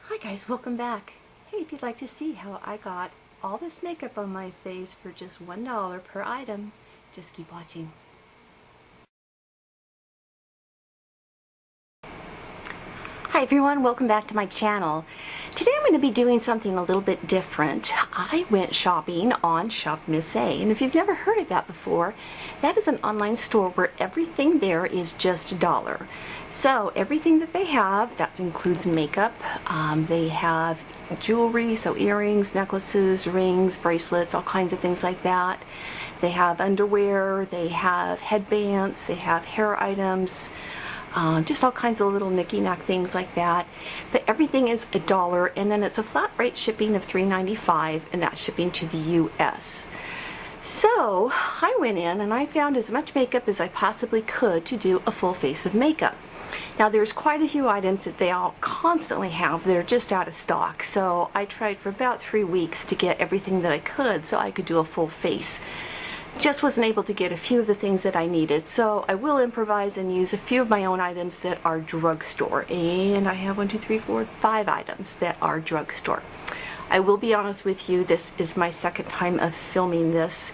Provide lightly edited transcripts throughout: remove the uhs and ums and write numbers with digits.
Hi guys, welcome back. Hey, if you'd like to see how I got all this makeup on my face for just $1 per item, just keep watching. Hi everyone, welcome back to my channel. Today I'm going to be doing something a little bit different. I went shopping on ShopMissA, and if you've never heard of that before, that is an online store where everything there is just $1. So everything that they have, that includes makeup, they have jewelry, so earrings, necklaces, rings, bracelets, all kinds of things like that. They have underwear, they have headbands, they have hair items, just all kinds of little knicky-knack things like that. But everything is $1, and then it's a flat rate shipping of $3.95, and that's shipping to the US. So I went in and I found as much makeup as I possibly could to do a full face of makeup. Now there's quite a few items that they all constantly have. They're just out of stock. So I tried for about 3 weeks to get everything that I could so I could do a full face. Just wasn't able to get a few of the things that I needed, so I will improvise and use a few of my own items that are drugstore, and I have 1, 2, 3, 4, 5 items that are drugstore. I will be honest with you, this is my second time of filming this.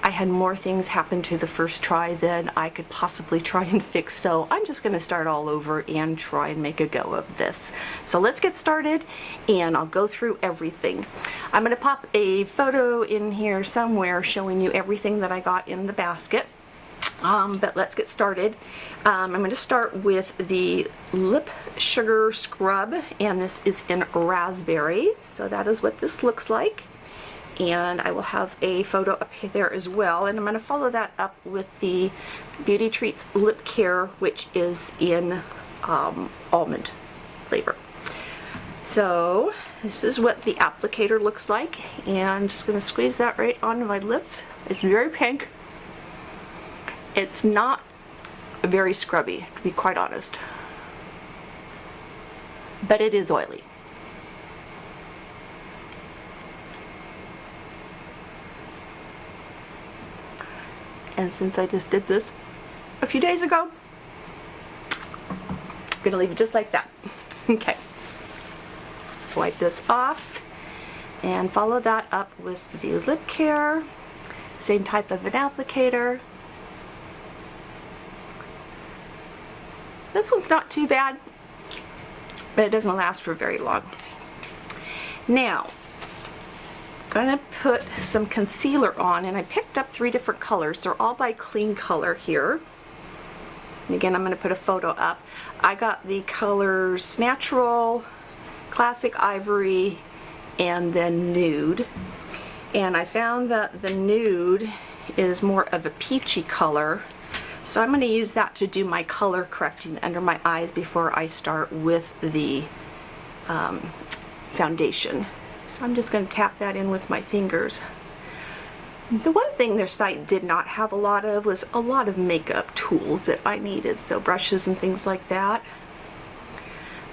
I had more things happen to the first try than I could possibly try and fix, so I'm just going to start all over and try and make a go of this. So let's get started, and I'll go through everything. I'm going to pop a photo in here somewhere showing you everything that I got in the basket. But let's get started. I'm going to start with the Lip Sugar Scrub, and this is in Raspberry, so that is what this looks like. And I will have a photo up there as well, and I'm going to follow that up with the Beauty Treats Lip Care, which is in almond flavor. So this is what the applicator looks like, and I'm just going to squeeze that right onto my lips. It's very pink. It's not very scrubby, to be quite honest, but it is oily. And since I just did this a few days ago, I'm going to leave it just like that. Okay. Wipe this off and follow that up with the lip care. Same type of an applicator. This one's not too bad, but it doesn't last for very long. Now, I'm going to put some concealer on, and I picked up 3 different colors. They're all by Kleancolor here. And again, I'm going to put a photo up. I got the colors Natural, Classic Ivory, and then Nude. And I found that the Nude is more of a peachy color. So I'm going to use that to do my color correcting under my eyes before I start with the foundation. So I'm just going to tap that in with my fingers. The one thing their site did not have a lot of was a lot of makeup tools that I needed, so brushes and things like that.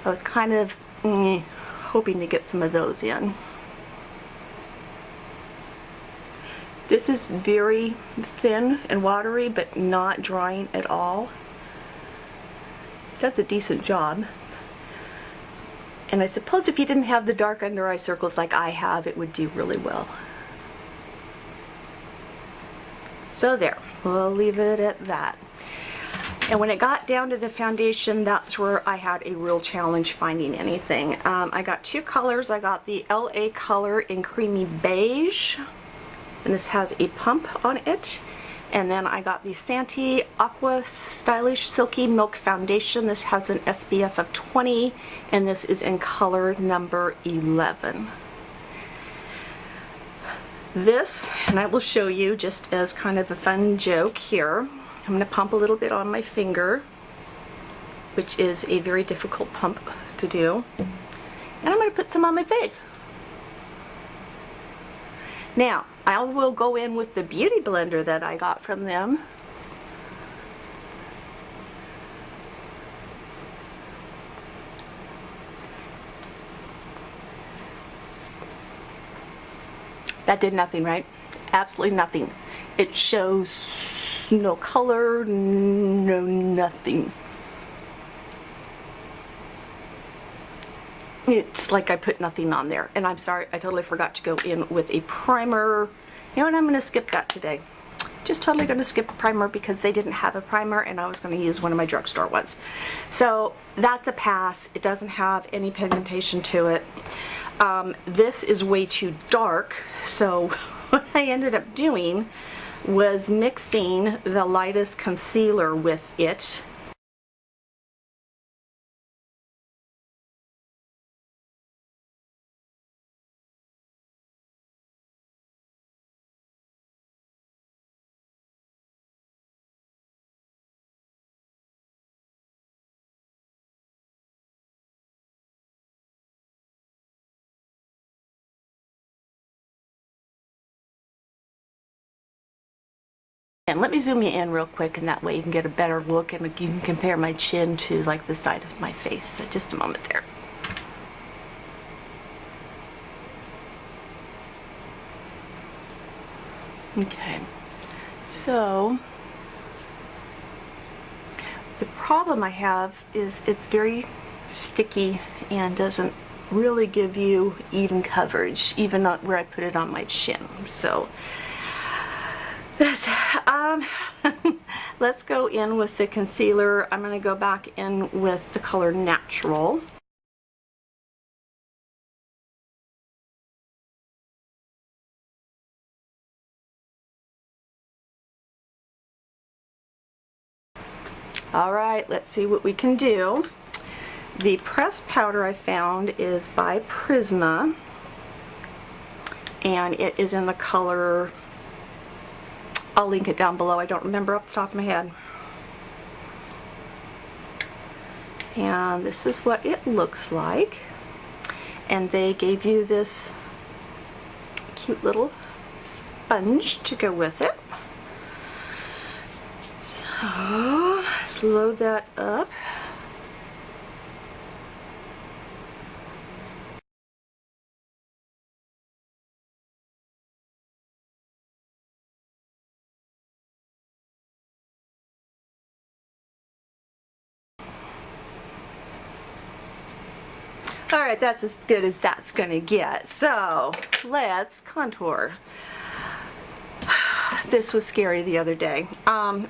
I was kind of hoping to get some of those in. This is very thin and watery, but not drying at all. It does a decent job. And I suppose if you didn't have the dark under eye circles like I have, it would do really well. So there, we'll leave it at that. And when it got down to the foundation, that's where I had a real challenge finding anything. I got 2 colors. I got the LA Color in Creamy Beige, and this has a pump on it. And then I got the Santee Aqua Stylish Silky Milk Foundation. This has an SPF of 20, and this is in color number 11. This, and I will show you just as kind of a fun joke here, I'm going to pump a little bit on my finger, which is a very difficult pump to do. And I'm going to put some on my face. Now, I will go in with the beauty blender that I got from them. That did nothing, right? Absolutely nothing. It shows no color, no nothing. it's like I put nothing on there. And I'm sorry, I totally forgot to go in with a primer. You know what, I'm going to skip that today. Just totally going to skip a primer because they didn't have a primer and I was going to use one of my drugstore ones. So that's a pass. It doesn't have any pigmentation to it. This is way too dark, so what I ended up doing was mixing the lightest concealer with it. And let me zoom you in real quick, and that way you can get a better look and you can compare my chin to like the side of my face. So just a moment there. Okay, so the problem I have is it's very sticky and doesn't really give you even coverage, even not where I put it on my chin. So let's go in with the concealer. I'm going to go back in with the color Natural. Alright, let's see what we can do. The pressed powder I found is by Prisma, and it is in the color, I'll link it down below, I don't remember off the top of my head. And this is what it looks like. And they gave you this cute little sponge to go with it. So let's load that up. Alright, that's as good as that's gonna get. So let's contour. This was scary the other day.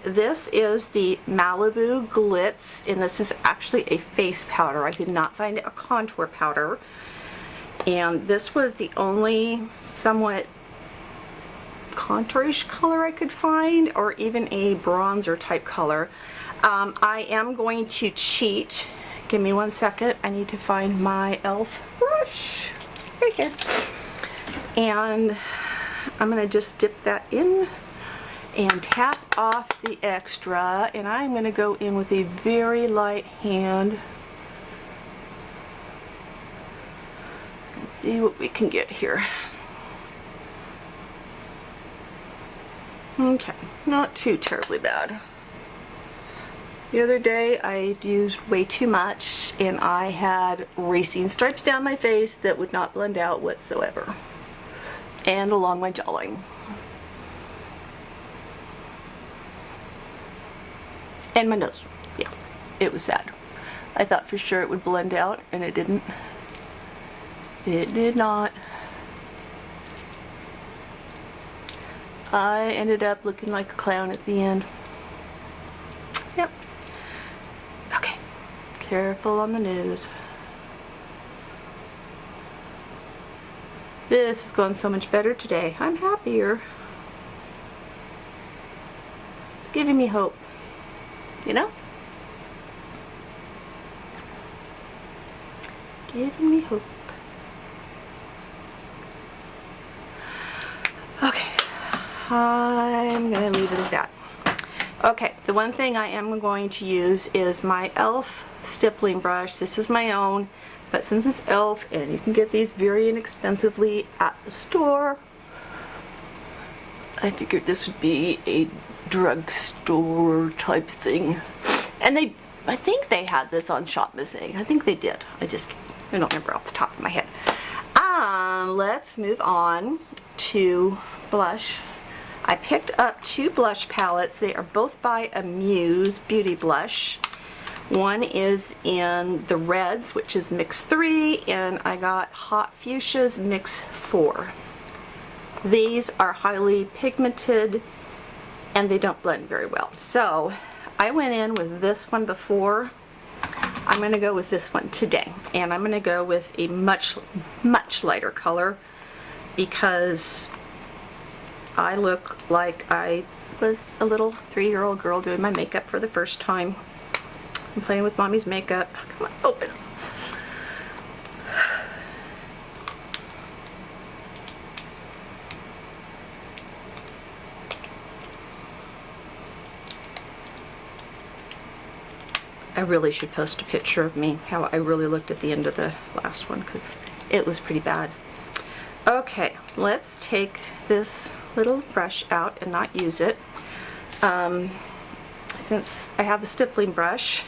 This is the Malibu Glitz, and this is actually a face powder. I did not find a contour powder. And this was the only somewhat contourish color I could find, or even a bronzer type color. I am going to cheat. Give me 1 second. I need to find my e.l.f. brush. Right here. And I'm going to just dip that in and tap off the extra. And I'm going to go in with a very light hand. Let's see what we can get here. Okay, not too terribly bad. The other day I used way too much and I had racing stripes down my face that would not blend out whatsoever. And along my jawline. And my nose. Yeah, it was sad. I thought for sure it would blend out and it didn't. It did not. I ended up looking like a clown at the end. Yep. Okay. Careful on the nose. This is going so much better today. I'm happier. It's giving me hope. You know? Giving me hope. Okay. I'm going to leave it at that. Okay, the one thing I am going to use is my e.l.f. stippling brush. This is my own, but since it's e.l.f. and you can get these very inexpensively at the store, I figured this would be a drugstore type thing. And I think they had this on ShopMissA. I think they did. I don't remember off the top of my head. Let's move on to blush. I picked up two blush palettes. They are both by Amuse Beauty Blush. One is in the reds, which is mix 3, and I got hot fuchsias mix 4. These are highly pigmented and they don't blend very well. So I went in with this one before. I'm going to go with this one today, and I'm going to go with a much lighter color because I look like I was a little 3-year-old girl doing my makeup for the first time. I'm playing with mommy's makeup. Come on, open. I really should post a picture of me, how I really looked at the end of the last one, because it was pretty bad. Okay, let's take this little brush out and not use it. Since I have a stippling brush,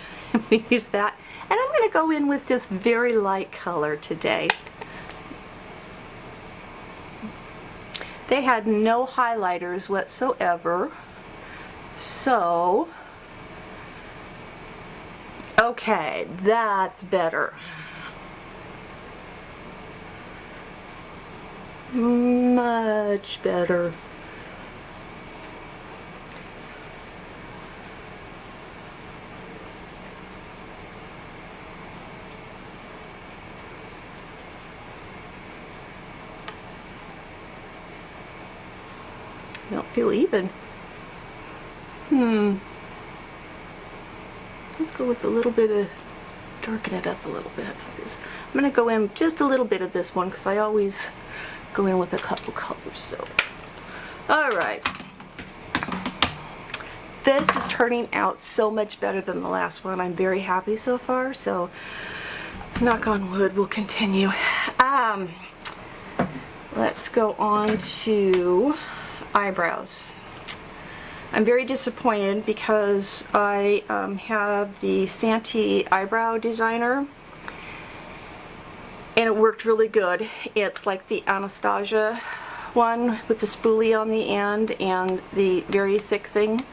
we use that. And I'm going to go in with this very light color today. They had no highlighters whatsoever, so okay, that's better. Much better. I don't feel even. Let's go with a little bit of, darken it up a little bit. I'm going to go in just a little bit of this one because I always go in with a couple colors. So, alright. This is turning out so much better than the last one. I'm very happy so far, so knock on wood, we'll continue. Let's go on to eyebrows. I'm very disappointed because I have the Santee eyebrow designer and it worked really good. It's like the Anastasia one with the spoolie on the end and the very thick thing,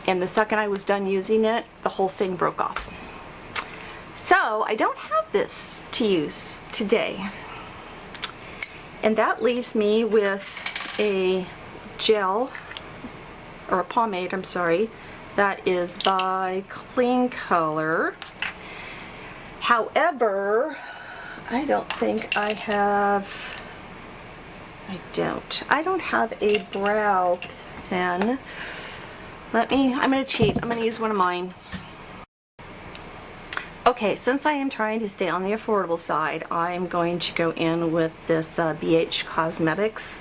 and the second I was done using it, the whole thing broke off. So I don't have this to use today, and that leaves me with a gel, or a pomade, I'm sorry, that is by Kleancolor. However, I don't think I have, I don't have a brow pen. I'm going to cheat. I'm going to use one of mine. Okay, since I am trying to stay on the affordable side, I'm going to go in with this Beige Cosmetics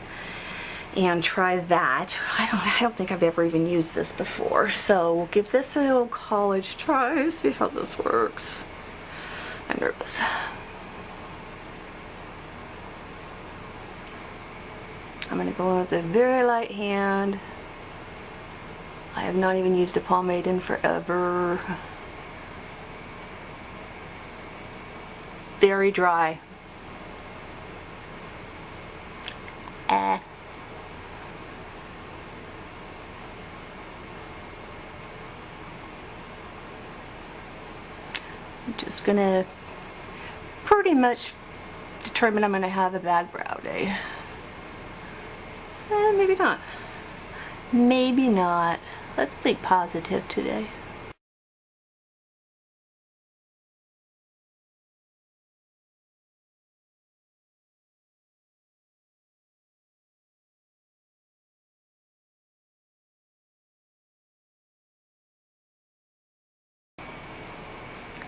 and try that. I don't think I've ever even used this before, so we'll give this a little college try, see how this works. I'm nervous. I'm going to go in with a very light hand. I have not even used a pomade in forever. It's very dry. I'm just gonna pretty much determine I'm gonna have a bad brow day. Maybe not. Maybe not. Let's think positive today.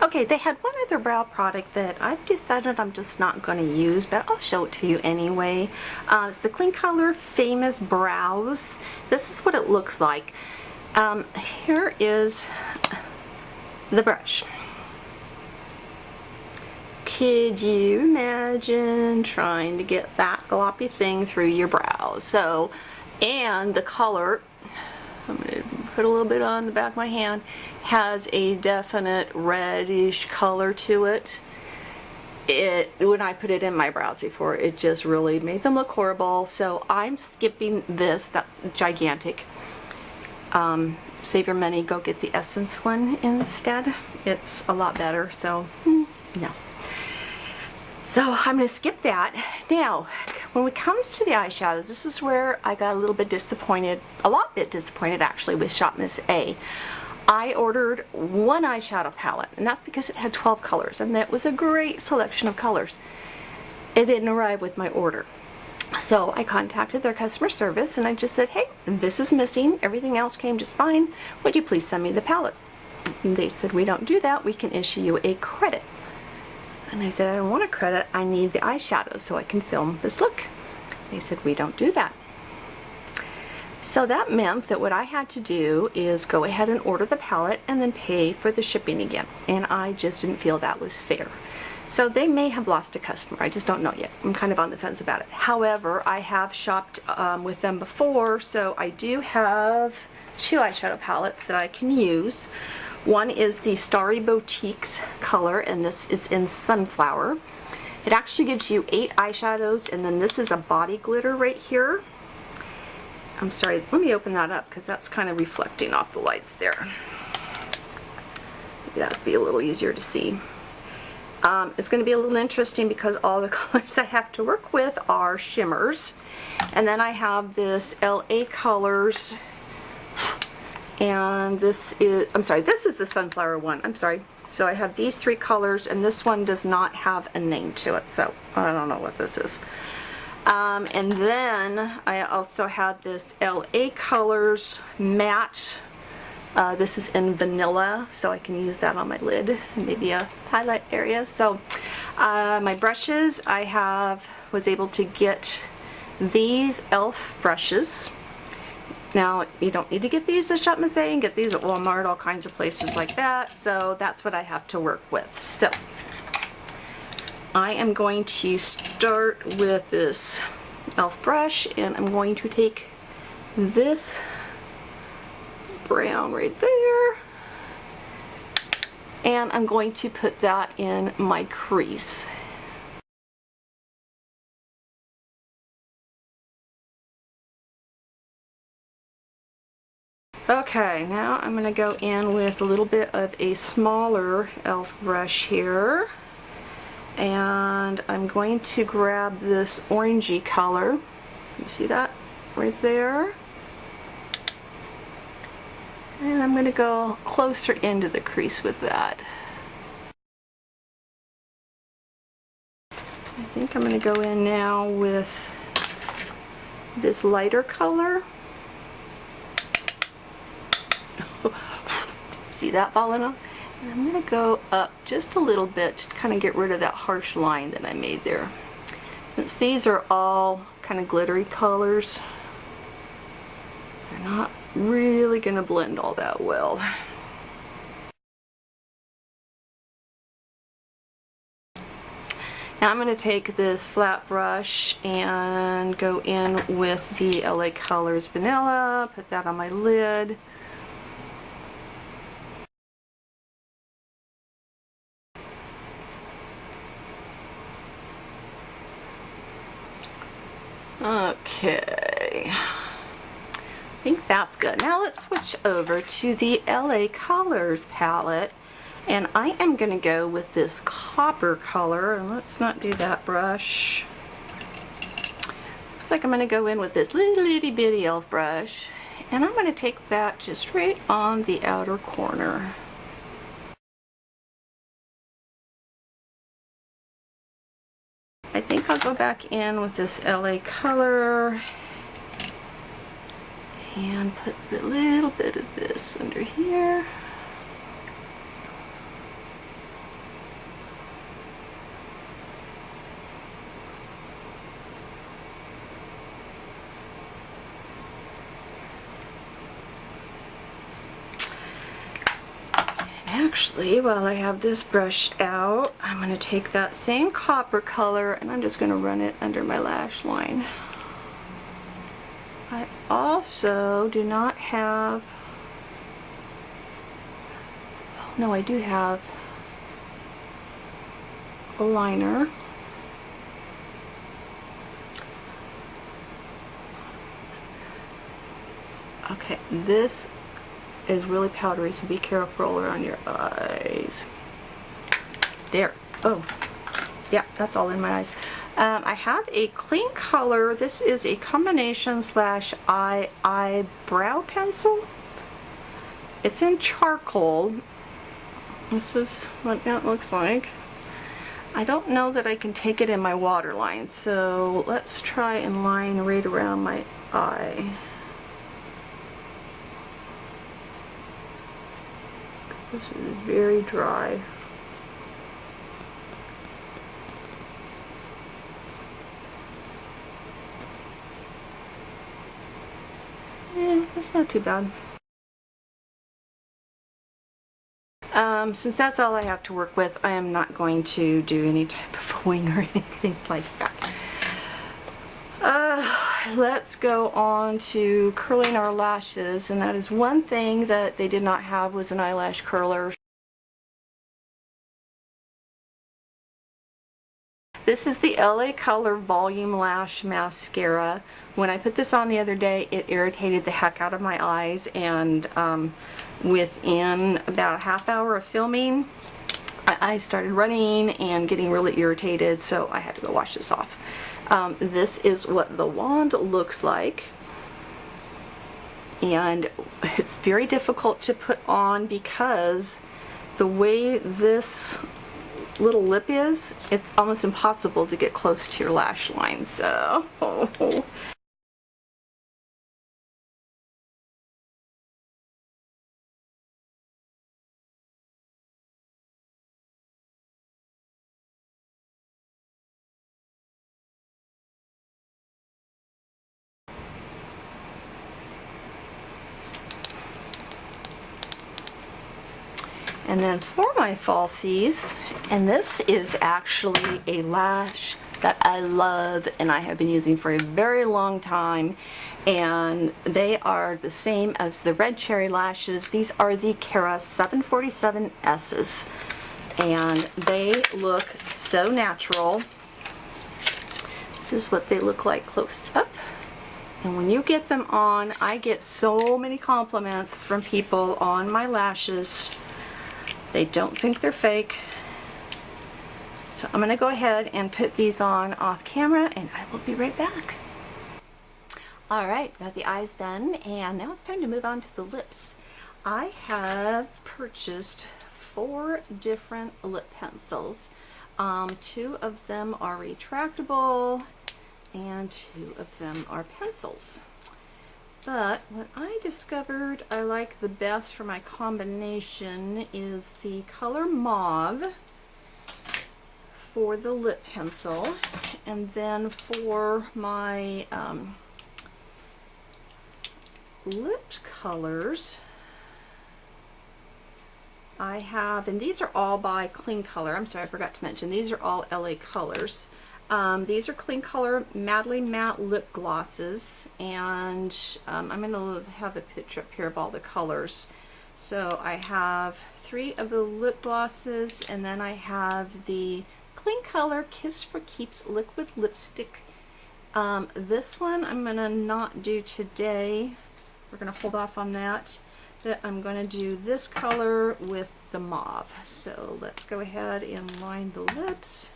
Okay, they had one other brow product that I've decided I'm just not going to use, but I'll show it to you anyway. It's the Kleancolor Famous Brows. This is what it looks like. Here is the brush. Could you imagine trying to get that gloppy thing through your brows? So, and the color, I'm going to put a little bit on the back of my hand, has a definite reddish color to it. When I put it in my brows before, it just really made them look horrible. So I'm skipping this. That's gigantic. save your money, go get the Essence one instead. It's a lot better, so no. So I'm going to skip that. Now, when it comes to the eyeshadows, this is where I got a little bit disappointed, a lot bit disappointed actually, with ShopMissA. I ordered one eyeshadow palette, and that's because it had 12 colors, and that was a great selection of colors. It didn't arrive with my order. So I contacted their customer service, and I just said, hey, this is missing. Everything else came just fine. Would you please send me the palette? And they said, we don't do that. We can issue you a credit. And I said, I don't want a credit. I need the eyeshadow so I can film this look. They said, we don't do that. So that meant that what I had to do is go ahead and order the palette and then pay for the shipping again. And I just didn't feel that was fair. So they may have lost a customer. I just don't know yet. I'm kind of on the fence about it. However, I have shopped with them before, so I do have 2 eyeshadow palettes that I can use. One is the Starry Boutiques color, and this is in Sunflower. It actually gives you 8 eyeshadows, and then this is a body glitter right here. I'm sorry, let me open that up because that's kind of reflecting off the lights there. Maybe that would be a little easier to see. It's going to be a little interesting because all the colors I have to work with are shimmers. And then I have this LA Colors, and this is, I'm sorry, this is the Sunflower one. I'm sorry. So I have these 3 colors, and this one does not have a name to it, so I don't know what this is. And then I also have this LA Colors matte. This is in vanilla, so I can use that on my lid and maybe a highlight area. So my brushes, I was able to get these e.l.f. brushes. Now, you don't need to get these at ShopMissA, and get these at Walmart, all kinds of places like that. So that's what I have to work with. So I am going to start with this e.l.f. brush, and I'm going to take this brown right there, and I'm going to put that in my crease. Okay, now I'm going to go in with a little bit of a smaller e.l.f. brush here, and I'm going to grab this orangey color. You see that right there? And I'm going to go closer into the crease with that. I think I'm going to go in now with this lighter color. See that falling off? And I'm going to go up just a little bit to kind of get rid of that harsh line that I made there. Since these are all kind of glittery colors, they're not really going to blend all that well. Now I'm going to take this flat brush and go in with the LA Colors Vanilla, put that on my lid. Okay, I think that's good. Now let's switch over to the LA Colors palette, and I am going to go with this copper color, and let's not do that brush. Looks like I'm going to go in with this little itty bitty e.l.f. brush, and I'm going to take that just right on the outer corner. I think I'll go back in with this LA color and put a little bit of this under here. Actually, while I have this brushed out, I'm going to take that same copper color and I'm just going to run it under my lash line. I also do not have, oh no, I do have a liner. Okay, this is really powdery, so be careful around your eyes. There. Oh, yeah, that's all in my eyes. I have a Kleancolor. This is a combination slash eyebrow pencil. It's in charcoal. This is what that looks like. I don't know that I can take it in my waterline, so let's try and line right around my eye. This is very dry. That's not too bad. Since that's all I have to work with, I am not going to do any type of wing or anything like that. Let's go on to curling our lashes, and that is one thing that they did not have was an eyelash curler. This is the LA Color Volume Lash Mascara. When I put this on the other day, it irritated the heck out of my eyes, and within about a half hour of filming, my eyes started running and getting really irritated, so I had to go wash this off. This is what the wand looks like, and it's very difficult to put on because the way this little lip is, it's almost impossible to get close to your lash line, so and then for my falsies, and this is actually a lash that I love and I have been using for a very long time, and they are the same as the Red Cherry lashes. These are the Cara 747S's, and they look so natural. This is what they look like close up. And when you get them on, I get so many compliments from people on my lashes. They don't think they're fake. So I'm going to go ahead and put these on off camera, and I will be right back. Alright, got the eyes done, and now it's time to move on to the lips. I have purchased 4 different lip pencils. 2 of them are retractable, and 2 of them are pencils. But what I discovered I like the best for my combination is the color Mauve for the lip pencil, and then for my lip colors I have, and these are all by Kleancolor. I'm sorry, I forgot to mention, these are all LA Colors. These are Kleancolor Madly Matte Lip Glosses, and I'm going to have a picture up here of all the colors. So I have 3 of the lip glosses, and then I have the Kleancolor Kiss for Keeps Liquid Lipstick. This one I'm going to not do today. We're going to hold off on that. But I'm going to do this color with the mauve. So let's go ahead and line the lips.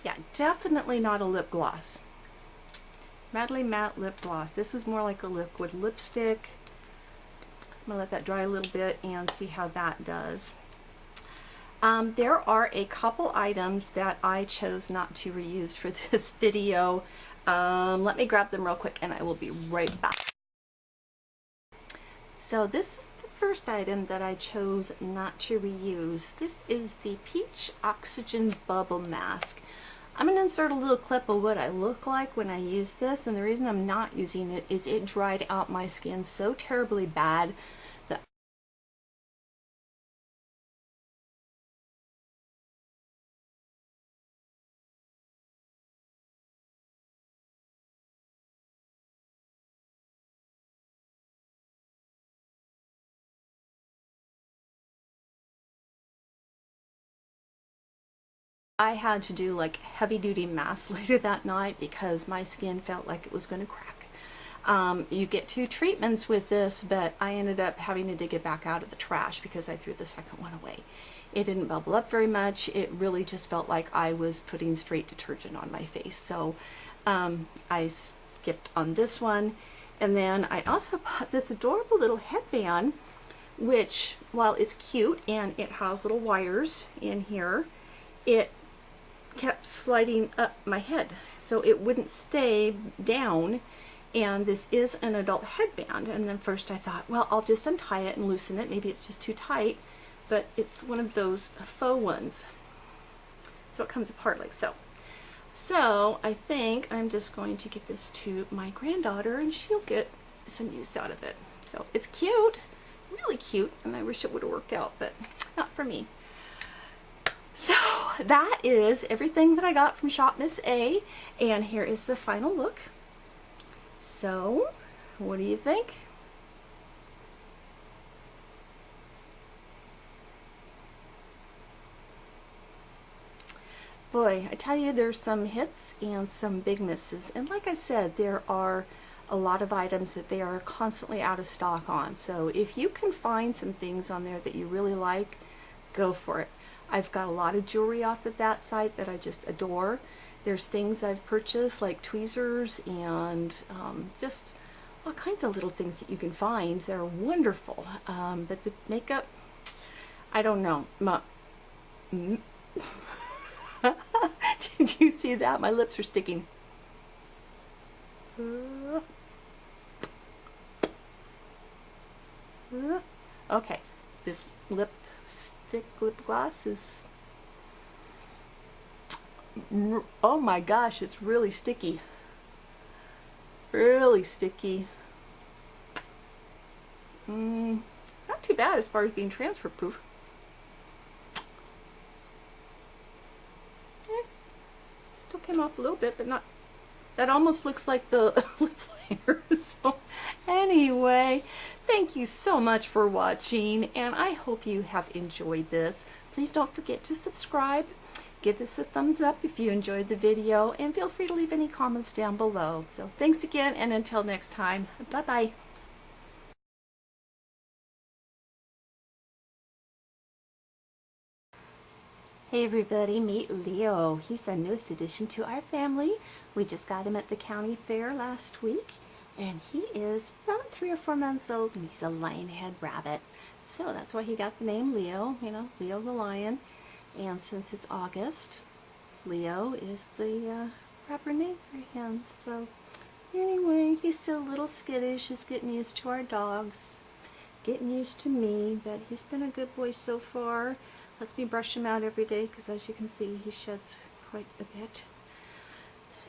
Yeah, definitely not a lip gloss. Madly Matte Lip Gloss. This is more like a liquid lipstick. I'm going to let that dry a little bit and see how that does. There are a couple items that I chose not to reuse for this video. Let me grab them real quick and I will be right back. So this is the first item that I chose not to reuse. This is the Peach Oxygen Bubble Mask. I'm going to insert a little clip of what I look like when I use this, and the reason I'm not using it is it dried out my skin so terribly bad I had to do like heavy duty masks later that night because my skin felt like it was going to crack. You get 2 treatments with this, but I ended up having to dig it back out of the trash because I threw the second one away. It didn't bubble up very much. It really just felt like I was putting straight detergent on my face. So I skipped on this one. And then I also bought this adorable little headband, which, while it's cute and it has little wires in here, it kept sliding up my head, so it wouldn't stay down. And this is an adult headband. And then first I thought, well, I'll just untie it and loosen it. Maybe it's just too tight, but it's one of those faux ones. So it comes apart like so. So I think I'm just going to give this to my granddaughter and she'll get some use out of it. So it's cute, really cute, and I wish it would have worked out, but not for me. So that is everything that I got from ShopMissA, and here is the final look. So what do you think? Boy, I tell you, there's some hits and some big misses. And like I said, there are a lot of items that they are constantly out of stock on. So if you can find some things on there that you really like, go for it. I've got a lot of jewelry off of that site that I just adore. There's things I've purchased like tweezers and just all kinds of little things that you can find. They're wonderful. But the makeup, I don't know. Did you see that? My lips are sticking. Okay, this lip gloss is, oh my gosh, it's really sticky. Really sticky. Not too bad as far as being transfer proof. Still came off a little bit, but not, that almost looks like the lip liner. So anyway, thank you so much for watching, and I hope you have enjoyed this. Please don't forget to subscribe, give this a thumbs up if you enjoyed the video, and feel free to leave any comments down below. So thanks again, and until next time, bye bye. Hey everybody, meet Leo. He's the newest addition to our family. We just got him at the county fair last week, and he is about 3 or 4 months old, and he's a lion-head rabbit. So that's why he got the name Leo, you know, Leo the lion. And since it's August, Leo is the proper name for him. So anyway, he's still a little skittish. He's getting used to our dogs, getting used to me, but he's been a good boy so far. Lets me brush him out every day because, as you can see, he sheds quite a bit.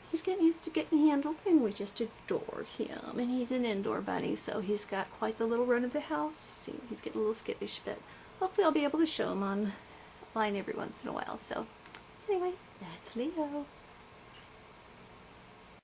He's getting used to getting handled, and we just adore him. And he's an indoor bunny, so he's got quite the little run of the house. See, he's getting a little skittish, but hopefully I'll be able to show him online every once in a while. So anyway, that's Leo.